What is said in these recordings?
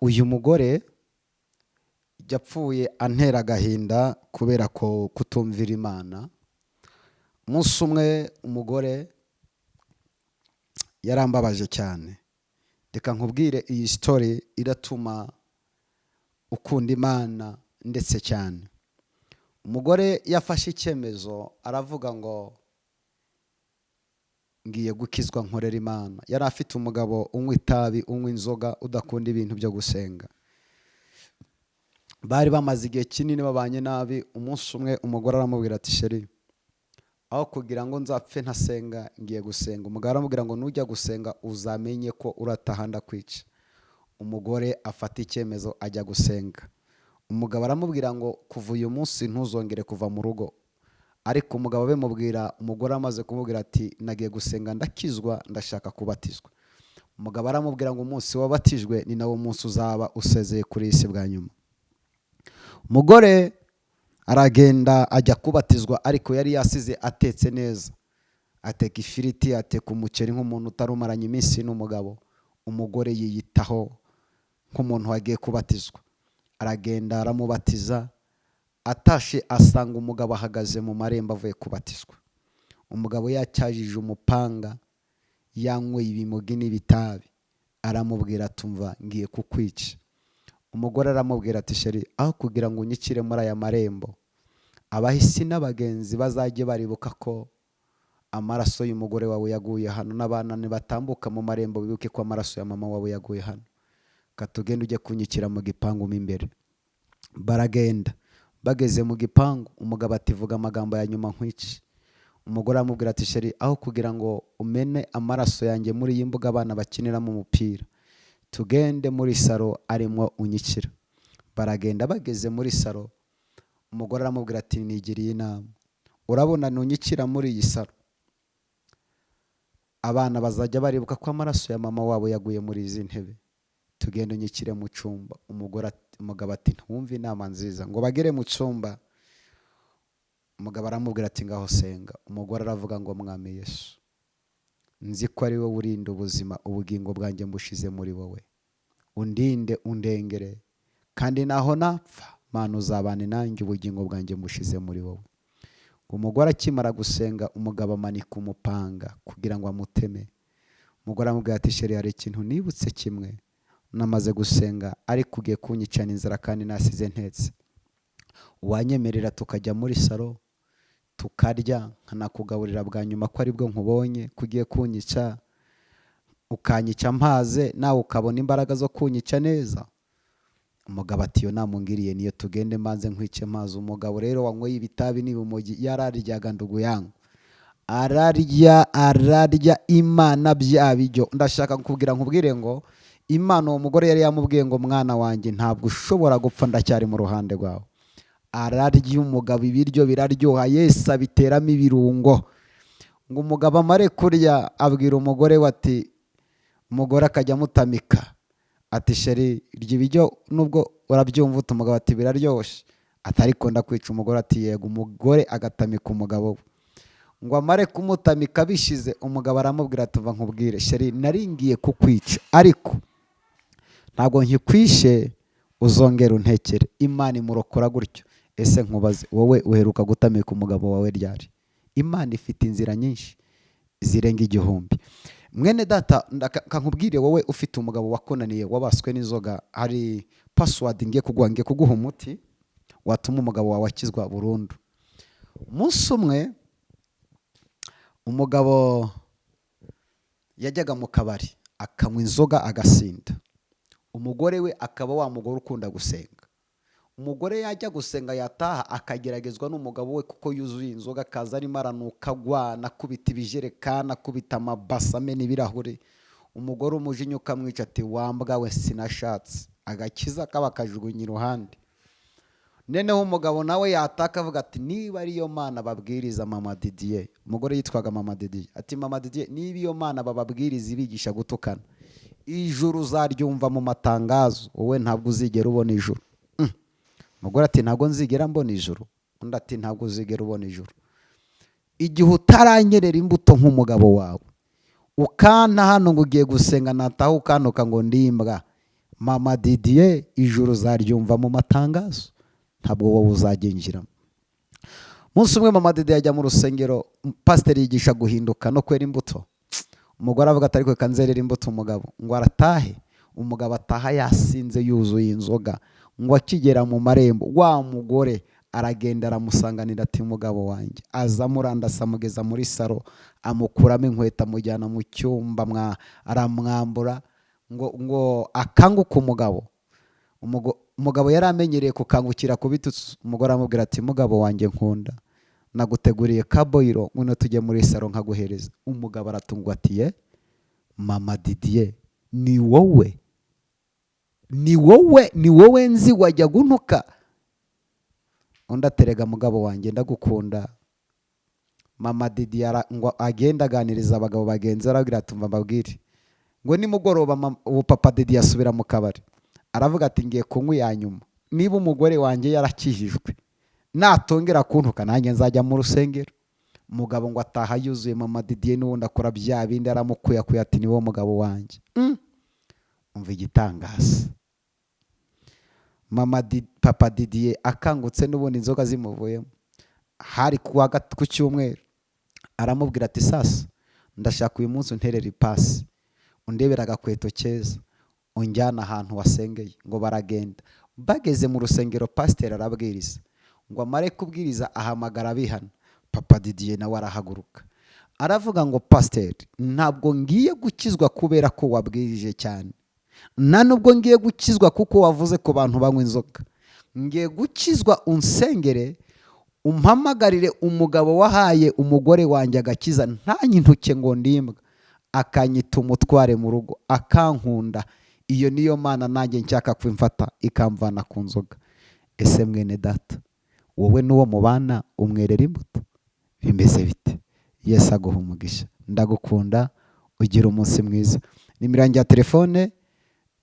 uyu mugore yapfuye antera agahinda kubera ko kutumvira Imana. Umunsi umwe umugore yarambabaje cyane. Reka nkubwire iyi story iratuma ukunda Imana ndetse cyane. Umugore yafashe icyemezo aravuga ngo ngiye gukizwa nkorera Imana. Yari afite umugabo unywa itabi, unywa inzoga, udakunda ibintu byo gusenga. Bari bamaze igihe kinini babanye nabi. Umunsi umwe umugore aramubwira ati sheri, aho kugira ngo nzapfe ntasenga ngiye gusenga. Umugabo aramubwira ngo nujya gusenga uzamenye ko urataha ndakwica. Umugore afata icyemezo ajya gusenga. Umugabo aramubwira ngo kuva uyu munsi ntuzongere kuva mu rugo. Ariko umugabo bemubwira, umugore amaze kumubwira ati nagiye gusenga ndakizwa, ndashaka kubatizwa. Umugabo aramubwira ngo umunsi wabatijwe ni nawo munsi uzaba usezeye kuri isi bwa nyuma. Umugore aragenda ajya kubatizwa, ariko yari yasize atetse neza. Ateka ifiriti, ateka umuceri nk'umuntu utarumaranye iminsi n'umugabo. Umugore yiyitaho nk'umuntu wagiye kubatizwa. Aragenda aramubatiza. Atashe asanga umugabo ahagaze mu marembo avuye kubatizwa. Umugabo yacyajije umupanga, yanyweye ibimogi n'ibitabi. Aramubwira atumva ngiye kukwica. Umugore aramubwira ati sheri, aho kugira ngo unyicire muri aya marembo, abahisi n'abagenzi bazajye baribuka ko amaraso y'umugore wawe yaguye hano, n'abana nibatambuka mu marembo bibuke ko amaraso ya mama wawe yaguye hano. Katugenda ujye kunyicira mu gipangu mo imbere. Baragenda. Bageze mu gipangu, umugabo ati vuga amagambo ya nyuma nkwice. Umugore aramubwira ati sheri, aho kugira ngo umene amaraso yanjye muri iyi mbuga abana bakiniramo umupira, tugende muri saro arimo unyicira. Baragenda. Bageze muri saro, umugore aramubwira ati nigiriye inama, urabona nunyicira muri iyi saro, abana bazajya baribuka ko amaraso ya mama wabo yaguye muri izi ntebe, tugende unyicire mu cyumba. Umugabo ati ntumve inama nziza. Ngo bagere mu cyumba, umugabo aramubwira ati ngaho senga. Umugore aravuga ngo mwami Yesu, nzi ko ari wowe urinda ubuzima, ubugingo bwanjye mbushize muri wowe, undinde undengere, kandi naho napfa Mana uzabane nanjye, ubugingo bwanjye mbushize muri wowe. Umugore akimara gusenga, umugabo amanika umupanga kugira ngo amuteme. Umugore aramubwira ati sheri, hari ikintu nibutse kimwe, namaze gusenga ariko ugiye kunyicana inzara kandi nasize ntetse. Wanyemerera tukajya muri saro tukarya, nkanakugaburira bwa nyuma ko aribwo nkubonye kugiye kunyica, ukanyica mpaze nawe ukabona imbaraga zo kunyica neza? Umugabo ati iyo namungiriye niyo, tugende mbanze nkwice mpaze. Umugabo rero wanyweye ibitabi n'ibimogi yararyaga ndugu yangu, ararya Imana bya bijyo. Ndashaka kubwira nkubwire ngo Imana, uwo mugore yari yamubwiye ngo mwana wanjye ntabwo ushobora gupfa, ndacyari mu ruhande rwawe. Ararya umugabo ibiryo biraryoha, Yesu abiteramo ibirungo. Ngo umugabo amare kurya abwira umugore we ati, umugore akajya amutamika ati sheri, iryo biryo nubwo urabyumva ute? Umugabo ati biraryoshye. Ati ariko ndakwica. Umugore ati yego. Umugore agatamika umugabo we. Ngo amare kumutamika bishize, umugabo aramubwira ati uva nkubwire sheri, naringiye kukwica ariko ntabwo nkikwishe, uzongera untekere. Imana imurokora gutyo. Ese nkubaze wowe, uheruka gutamika umugabo wawe ryari? Imana ifite inzira nyinshi zirenga 1000. Mwene data, nkubwire wowe ufite umugabo wakonaniye, wabaswe n'inzoga, hari password ngiye kuguha umuti watuma umugabo wawe akizwa burundu. Umunsi umwe umugabo yajyaga mu kabari akanywa inzoga agasinda. Umugore we akaba wa mugore ukunda gusenga. Umugore yajya gusenga yataha akageragezwa n'umugabo we kuko yuzuye inzoga, kaza arimo aranuka agwana, akubita ibijerekani, akubita amabasa, amena ibirahure. Umugore umujinya ukamwica ati wambwa we sinashatse, agakiza kaba kajugunya iruhande. Noneho umugabo nawe yataka avuga ati niba ariyo Mana babwiriza Mama Didier, umugore yitwaga Mama Didier, ati Mama Didier niba iyo Mana bababwiriza ibigisha gutukana, ijuru uzaryumva mu matangazo, wowe ntabwo uzigera ubona ijuru. Umugore ati ntabwo nzigera mbona ijuru. Undi ati ntabwo uzigera ubona ijuru igihe utaranyerera imbuto nk'umugabo wawe. Ukana hano ngo ugiye gusenga, nataha ukanuka ngo ndimbwa, mama Didier ijuru uzaryumva mu matangazo, ntabwo wowe uzagenjiramo. Umunsi umwe mama Didier ajya mu rusengero, pasiteri yigisha guhinduka no kwera imbuto. Umugore avuga ati ariko kanzerera imbuto umugabo, ngo aratahe. Umugabo ataha yasinze yuzuye inzoga, ngo akigera mu marembo wa mugore aragenda aramusanganira ati mugabo wanjye, aza murandasa amugeza muri saro, amukuramo inkweto amujyana mu cyumba, aramwambura ngo akanguke umugabo. Umugabo yari amenyereye kukangukira ku bitutsi. Umugore amubwira ati mugabo wanjye nkunda, naguteguriye kaboyiro, ngwino tujye muri saro nkaguhereza. Umugabo aratungwa ati ye mama Didier, ni wowe nzi wajya guntuka. Undi aterega mugabo wanjye ndagukunda. Mama Didier ngo agenda aganiriza abagabo bagenzi, arabwira ati mva mbabwire ngo nimugoroba ubu papa Didier asubira mu kabari, aravuga ati ngiye kunywa ya nyuma, niba umugore wanjye yarakijijwe natongera kuntuka nanjye nzajya mu rusengero. Umugabo ngo ataha yuzuye mama Didier n'ubundi akora bya bindi, aramukuyakuya ati ni wowe mugabo wanjye. Umva igitangaza, papa Didier akangutse n'ubundi inzoga zimuvuyemo. Hari ku cyumweru, aramubwira ati sasa ndashaka uyu munsi unterera ipasi, undebera agakweto keza, unjyana ahantu wasengeye. Ngo baragenda, bageze mu rusengero pasiteri arabwiriza, ngo amare kubwiriza ahamagara abihana. Papa Didier nawe arahaguruka aravuga ngo pasiteri, ntabwo ngiye gukizwa kubera ko wabwirije cyane, nta nubwo ngiye gukizwa kuko wavuze ku bantu banywa inzoga. Ngiye gukizwa unsengere, umpamagarire umugabo wahaye umugore wanjye agakiza ntanyintuke ngo ndimbwa, akanyita umutware mu rugo, akankunda. Iyo niyo mana nanjye nshaka kwimfata ikamvana ku nzoga. Ese mwene data, wowe n'uwo mubana umwerera imbuto bimeze bite? Yesu aguha umugisha. Ndagukunda, ugira umunsi mwiza. Nimero yanjye ya telefone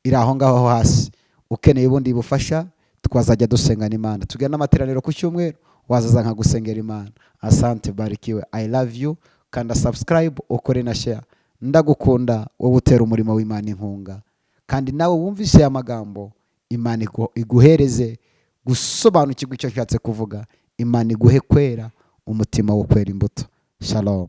iri aho ngaho hasi. Ukeneye ubundi bufasha twazajya dusengana Imana. Tugenda n'amateraniro ku cyumweru, wazaza nkagusengera Imana. Asante, barikiwe. I love you. Kanda subscribe, ukore na share. Ndagukunda, wowe utera umurimo w'Imana inkunga. Kandi nawe wumvise aya magambo, Imana iguhereze gusobanukirwa icyo nshatse kuvuga. Imana iguhe kwera umutima wo kwera imbuto. Shalom.